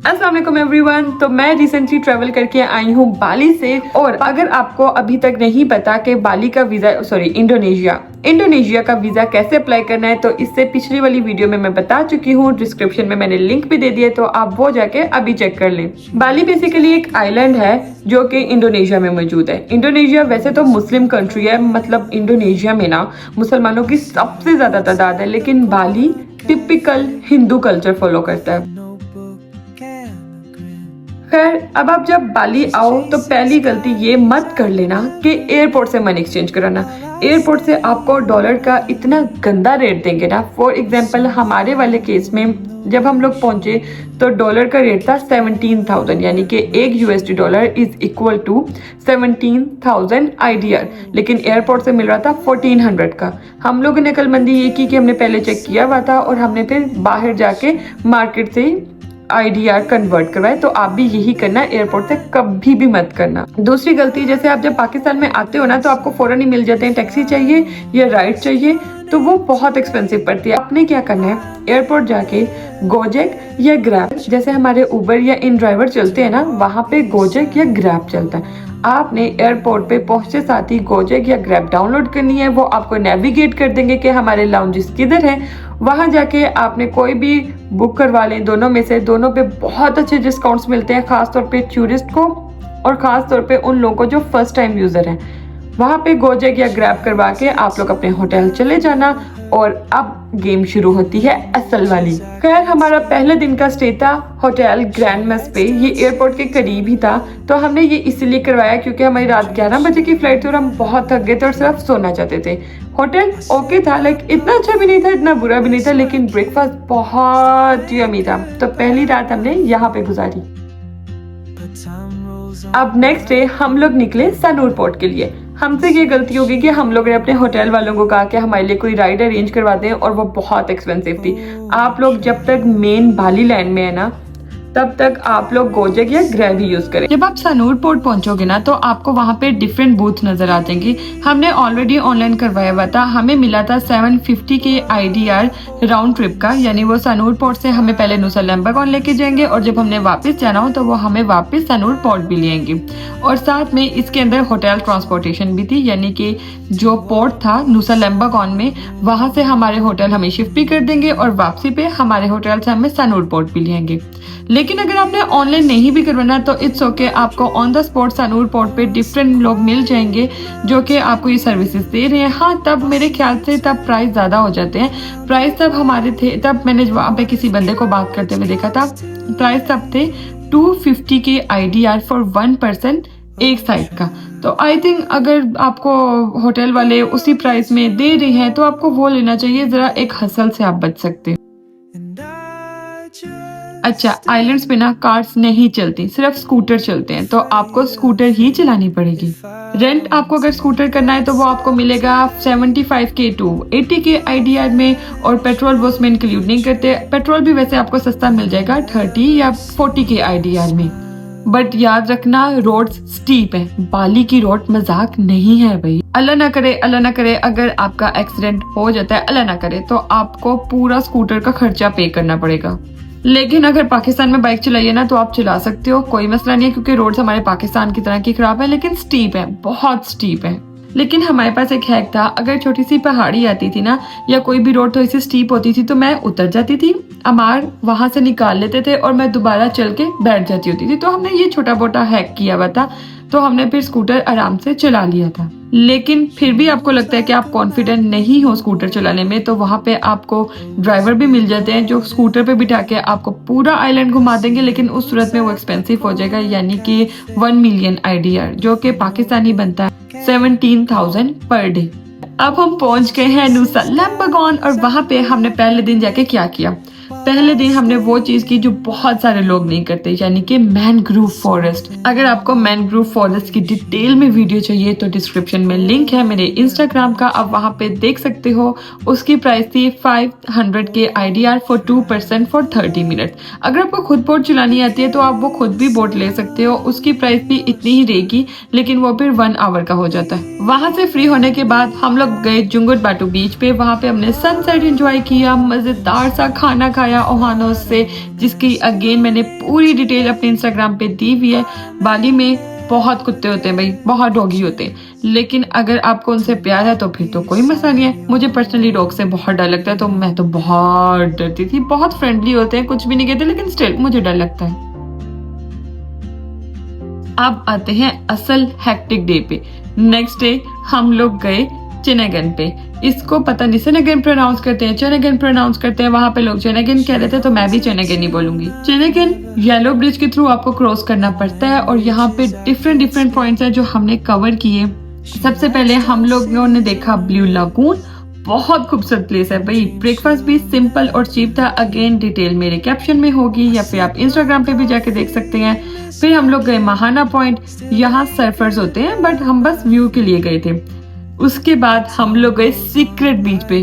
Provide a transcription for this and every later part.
अस्सलाम वालेकुम एवरीवन। तो मैं रिसेंटली ट्रैवल करके आई हूँ बाली से, और अगर आपको अभी तक नहीं पता कि बाली का वीज़ा इंडोनेशिया का वीज़ा कैसे अप्लाई करना है, तो इससे पिछली वाली वीडियो में मैं बता चुकी हूँ। डिस्क्रिप्शन में मैंने लिंक भी दे दिया, तो आप वो जाके अभी चेक कर लें। बाली बेसिकली एक आइलैंड है जो कि इंडोनेशिया में मौजूद है। इंडोनेशिया वैसे तो मुस्लिम कंट्री है, मतलब इंडोनेशिया में ना मुसलमानों की सबसे ज़्यादा तादाद है, लेकिन बाली टिपिकल हिंदू कल्चर फॉलो करता है। खैर, अब आप जब बाली आओ तो पहली गलती ये मत कर लेना कि एयरपोर्ट से मनी एक्सचेंज कराना। एयरपोर्ट से आपको डॉलर का इतना गंदा रेट देंगे ना। फॉर एग्जांपल हमारे वाले केस में जब हम लोग पहुंचे तो डॉलर का रेट था 17,000, यानी कि एक USD dollar is equal to 17,000 IDR, लेकिन एयरपोर्ट से मिल रहा था 1400 का। हम लोगों ने अक्लमंदी ये की कि हमने पहले चेक किया हुआ था और हमने फिर बाहर जाके मार्केट से IDR कन्वर्ट करवाए। तो आप भी यही करना, एयरपोर्ट से कभी भी मत करना। दूसरी गलती, जैसे आप जब पाकिस्तान में आते हो ना तो आपको फौरन ही मिल जाते हैं टैक्सी चाहिए या राइड चाहिए, तो वो बहुत एक्सपेंसिव पड़ती है। आपने क्या करना है, एयरपोर्ट जाके गोजेक या ग्रैब, जैसे हमारे उबर या इन ड्राइवर चलते हैं ना, वहाँ पे गोजेक या ग्रैब चलता है। आपने एयरपोर्ट पे पहुंचते साथ ही गोजेक या ग्रैब डाउनलोड करनी है। वो आपको नेविगेट कर देंगे कि हमारे लाउंजेस किधर हैं। वहां जाके आपने कोई भी बुक करवा लें, दोनों में से। दोनों पे बहुत अच्छे डिस्काउंट्स मिलते हैं, खासतौर पे टूरिस्ट को और ख़ास तौर पे उन लोगों को जो फर्स्ट टाइम यूज़र हैं। वहाँ पे गोजेक या ग्रैब करवा के आप लोग अपने होटल चले जाना, और अब गेम शुरू होती है असल वाली। खैर, हमारा पहले दिन का स्टे था होटल ग्रैंड मेस पे। ये एयरपोर्ट के करीब ही था, तो हमने ये इसलिए करवाया क्योंकि हमारी रात 11 बजे की फ्लाइट थी और हम बहुत थक गए थे और सिर्फ सोना चाहते थे। होटल ओके था, लाइक इतना अच्छा भी नहीं था, इतना बुरा भी नहीं था, लेकिन ब्रेकफास्ट बहुत यम्मी था। तो पहली रात हमने यहाँ पे गुजारी। अब नेक्स्ट डे हम लोग निकले सनूर पोर्ट के लिए। हमसे ये गलती होगी कि हम लोगों ने अपने होटल वालों को कहा कि हमारे लिए कोई राइड अरेंज करवा दें, और वो बहुत एक्सपेंसिव थी। आप लोग जब तक मेन बाली लैंड में है ना, तब तक आप लोग गोजेक या ग्रैब ही यूज करें। जब आप सनूर पोर्ट पहुंचोगे ना तो आपको वहाँ पे डिफरेंट बूथ नजर आ जाएंगे। हमने ऑलरेडी ऑनलाइन करवाया हुआ था, हमें मिला था 750 के IDR राउंड ट्रिप का, यानी वो सनूर पोर्ट से हमें पहले नुसा लैम्बागोन लेके जाएंगे, और जब हमने वापस जाना हो तो वो हमें वापस सनूर पोर्ट भी लेंगे। और साथ में इसके अंदर होटल ट्रांसपोर्टेशन भी थी, यानी कि जो पोर्ट था नुसा लैम्बागोन में, वहां से हमारे होटल हमें शिफ्ट भी कर देंगे, और वापसी पे हमारे होटल से हमें सनूर पोर्ट भी लेंगे। लेकिन अगर आपने ऑनलाइन नहीं भी करवाना तो इट्स ओके, आपको on the spot Sanur port पे डिफरेंट लोग मिल जाएंगे जो कि आपको ये सर्विसेज दे रहे हैं। हाँ, तब मेरे ख्याल से तब प्राइस ज़्यादा हो जाते हैं। प्राइस तब हमारे थे, तब मैंने वहाँ पे किसी बंदे को बात करते हुए देखा था, प्राइस तब थे 250 के IDR फॉर 1 पर्सन एक साइड का। तो आई थिंक अगर आपको होटल वाले उसी प्राइस में दे रहे हैं तो आपको वो लेना चाहिए, ज़रा एक हसल से आप बच सकते हैं। अच्छा, आइलैंड्स पे ना कार्स नहीं चलती, सिर्फ स्कूटर चलते हैं, तो आपको स्कूटर ही चलानी पड़ेगी। रेंट आपको अगर स्कूटर करना है तो वो आपको मिलेगा 75 के टू 80 के IDR में, और पेट्रोल वो उसमें इंक्लूड नहीं करते। पेट्रोल भी वैसे आपको सस्ता मिल जाएगा 30 या 40 के IDR में। बट याद रखना, रोड स्टीप है, बाली की रोड मजाक नहीं है भाई। अल्लाह ना करे अगर आपका एक्सीडेंट हो जाता है, अल्लाह ना करे, तो आपको पूरा स्कूटर का खर्चा पे करना पड़ेगा। लेकिन अगर पाकिस्तान में बाइक चलाइए ना तो आप चला सकते हो, कोई मसला नहीं है, क्योंकि रोड्स हमारे पाकिस्तान की तरह की खराब है, लेकिन स्टीप है, बहुत स्टीप है। लेकिन हमारे पास एक हैक था, अगर छोटी सी पहाड़ी आती थी ना, या कोई भी रोड थोड़ी सी स्टीप होती थी, तो मैं उतर जाती थी, अमार वहां से निकाल लेते थे और मैं दोबारा चल के बैठ जाती होती थी। तो हमने ये छोटा मोटा हैक किया हुआ था, तो हमने फिर स्कूटर आराम से चला लिया था। लेकिन फिर भी आपको लगता है कि आप कॉन्फिडेंट नहीं हो स्कूटर चलाने में, तो वहाँ पे आपको ड्राइवर भी मिल जाते हैं जो स्कूटर पे बिठा के आपको पूरा आइलैंड घुमा देंगे, लेकिन उस सूरत में वो एक्सपेंसिव हो जाएगा, यानी कि 1 मिलियन IDR, जो कि पाकिस्तानी बनता है 17,000 पर डे। अब हम पहुंच गए हैं नुसा लैम्बागोन, और वहाँ पे हमने पहले दिन जाके क्या किया। पहले दिन हमने वो चीज की जो बहुत सारे लोग नहीं करते, यानी कि मैनग्रोव फॉरेस्ट। अगर आपको मैनग्रोव फॉरेस्ट की डिटेल में वीडियो चाहिए तो डिस्क्रिप्शन में लिंक है मेरे इंस्टाग्राम का, आप वहां पे देख सकते हो। उसकी प्राइस थी 500 के IDR for 2 person for 30 minute. अगर आपको खुद बोट चलानी आती है तो आप वो खुद भी बोट ले सकते हो, उसकी प्राइस भी इतनी ही रहेगी, लेकिन वो फिर 1 आवर का हो जाता है। वहां से फ्री होने के बाद हम लोग गए जुंगुट बाटू बीच पे, वहां पे हमने सनसेट एंजॉय किया, मजेदार सा खाना खाया, गया ओहानोस से, जिसकी अगेन मैंने पूरी डिटेल अपने इंस्टाग्राम पे दी हुई है। बाली में बहुत कुत्ते होते हैं भाई, बहुत डॉगी होते हैं, लेकिन अगर आपको उनसे प्यार है तो फिर तो कोई मसला नहीं है। मुझे पर्सनली डॉग से बहुत डर लगता है, तो मैं तो बहुत डरती थी। बहुत फ्रेंडली होते हैं, कुछ भी नहीं कहते, लेकिन स्टिल मुझे डर लगता है। अब आते हैं असल हेक्टिक डे पे। नेक्स्ट डे हम लोग गए चेनेगन पे। इसको पता नहीं चेनेगन प्रोनाउंस करते हैं, चेनेगन प्रोनाउंस करते हैं, वहां पे लोग चेनेगन कह रहे थे, तो मैं भी चेनेगन ही बोलूंगी। चेनेगन येलो ब्रिज के थ्रू आपको क्रॉस करना पड़ता है, और यहाँ पे डिफरेंट पॉइंट्स हैं जो हमने कवर किए। सबसे पहले हम लोगों ने देखा ब्लू लागून, बहुत खूबसूरत प्लेस है भाई। ब्रेकफास्ट भी सिंपल और चीप था। अगेन डिटेल मेरे कैप्शन में होगी, या फिर आप इंस्टाग्राम पे भी जाके देख सकते हैं। फिर हम लोग गए महाना पॉइंट। यहाँ सर्फर्स होते हैं, बट हम बस व्यू के लिए गए थे। उसके बाद हम लोग गए सीक्रेट बीच पे।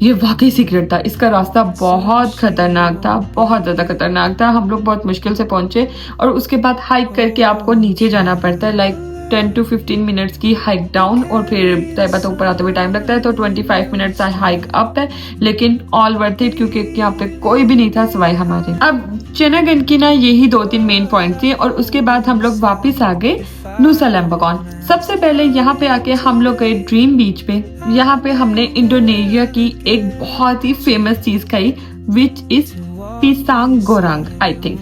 ये वाकई सीक्रेट था, इसका रास्ता बहुत खतरनाक था, बहुत ज्यादा खतरनाक था। हम लोग बहुत मुश्किल से पहुंचे, और उसके बाद हाइक करके आपको नीचे जाना पड़ता है, लाइक 10 to 15 मिनट्स की हाइक डाउन, और फिर तैयबा तो ऊपर आते हुए टाइम लगता है, तो 25 मिनट्स हाइक अप है, लेकिन ऑल वर्थ इट, क्योंकि यहाँ पे कोई भी नहीं था सिवाय हमारे। अब चेनागन की ना यही 2-3 मेन पॉइंट थे, और उसके बाद हम लोग वापस आ गए नुसा लैम्बगॉन। सबसे पहले यहाँ पे आके हम लोग गए ड्रीम बीच पे। यहाँ पे हमने इंडोनेशिया की एक बहुत ही फेमस चीज खाई, which is pisang goreng I think.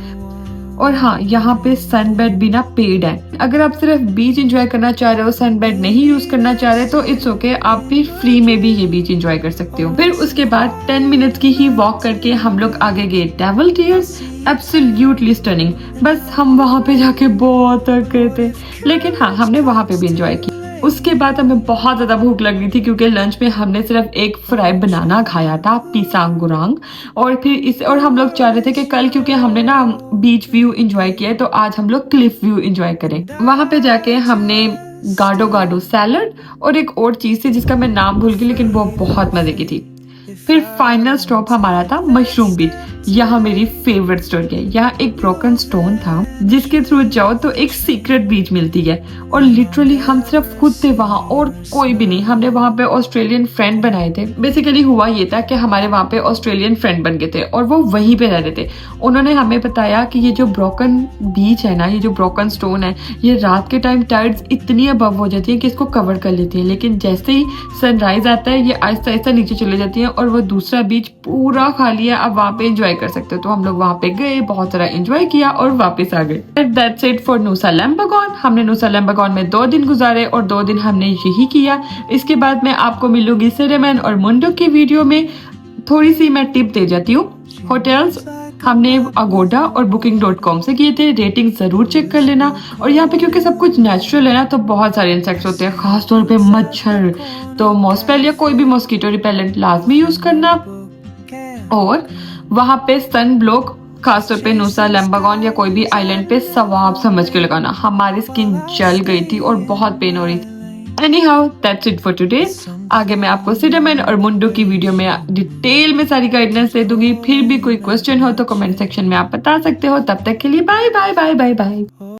और हाँ, यहाँ पे सनबेड भी ना पेड है। अगर आप सिर्फ बीच एंजॉय करना चाह रहे हो, सनबेड नहीं यूज करना चाह रहे, तो इट्स ओके, आप भी फ्री में भी ये बीच एंजॉय कर सकते हो। फिर उसके बाद 10 मिनट्स की ही वॉक करके हम लोग आगे गए डेविल टीयर्स। Absolutely stunning. बस हम वहाँ पे जाके बहुत थक गए थे, लेकिन हाँ, हमने वहाँ पे भी एंजॉय किया। उसके बाद हमें बहुत ज्यादा भूख लग रही थी, क्योंकि लंच में हमने सिर्फ एक फ्राई बनाना खाया था, पिसांग गोरांग। और फिर और हम लोग चाह रहे थे कि कल, क्योंकि हमने ना बीच व्यू एंजॉय किया है, तो आज हम लोग क्लिफ व्यू एंजॉय करें। वहां पे जाके हमने गाडो गाडो सैलड और एक और चीज थी जिसका मैं नाम भूल गई, लेकिन वो बहुत मजे की थी। फिर फाइनल स्टॉप हमारा था मशरूम बीच। यहाँ मेरी फेवरेट स्टोरी है। यहाँ एक ब्रोकन स्टोन था, जिसके थ्रू जाओ तो एक सीक्रेट बीच मिलती है, और लिटरली हम सिर्फ खुद थे वहाँ, और कोई भी नहीं। हमने वहाँ पे ऑस्ट्रेलियन फ्रेंड बनाए थे। बेसिकली हुआ ये था कि हमारे वहाँ पे ऑस्ट्रेलियन फ्रेंड बन गए थे, और वो वहीं पे रह रहे थे। उन्होंने हमें बताया कि ये जो ब्रोकन बीच है ना, ये जो ब्रोकन स्टोन है, ये रात के टाइम टाइड्स इतनी अबव हो जाती है कि इसको कवर कर लेती है, लेकिन जैसे ही सनराइज आता है, ये आहिस्ता आहिस्ता नीचे चले जाती है, और वो दूसरा बीच पूरा खाली है। आप वहाँ पे एंजॉय कर सकते हो। तो हम लोग वहाँ पे गए, बहुत सारा एंजॉय किया और वापस आ गए। That's it for Nusa Lembongan. हमने नुसा लैम्बगॉन में 2 दिन गुजारे, और 2 दिन हमने यही किया। इसके बाद मैं आपको मिलूंगी सिनेमन और मुंडो की वीडियो में। थोड़ी सी मैं टिप दे जाती हूँ। होटल्स हमने अगोडा और booking.com से किए थे। रेटिंग जरूर चेक कर लेना। और यहाँ पे क्योंकि सब कुछ नेचुरल है ना, तो बहुत सारे इंसेक्ट्स होते हैं, खास तौर पे मच्छर। तो मॉस्पेल या कोई भी मॉस्किटो रिपेलेंट लाजमी यूज करना। और वहाँ पे सन ब्लॉक खासतौर पे नुसा लैम्बगॉन या कोई भी आइलैंड पे सवाब समझ के लगाना। हमारी स्किन जल गई थी और बहुत पेन हो रही थी। Anyhow, that's it for today. आगे मैं आपको सिनेमन और मुंडो की वीडियो में डिटेल में सारी गाइडेंस दे दूंगी। फिर भी कोई क्वेश्चन हो तो कमेंट सेक्शन में आप बता सकते हो। तब तक के लिए bye bye bye bye bye.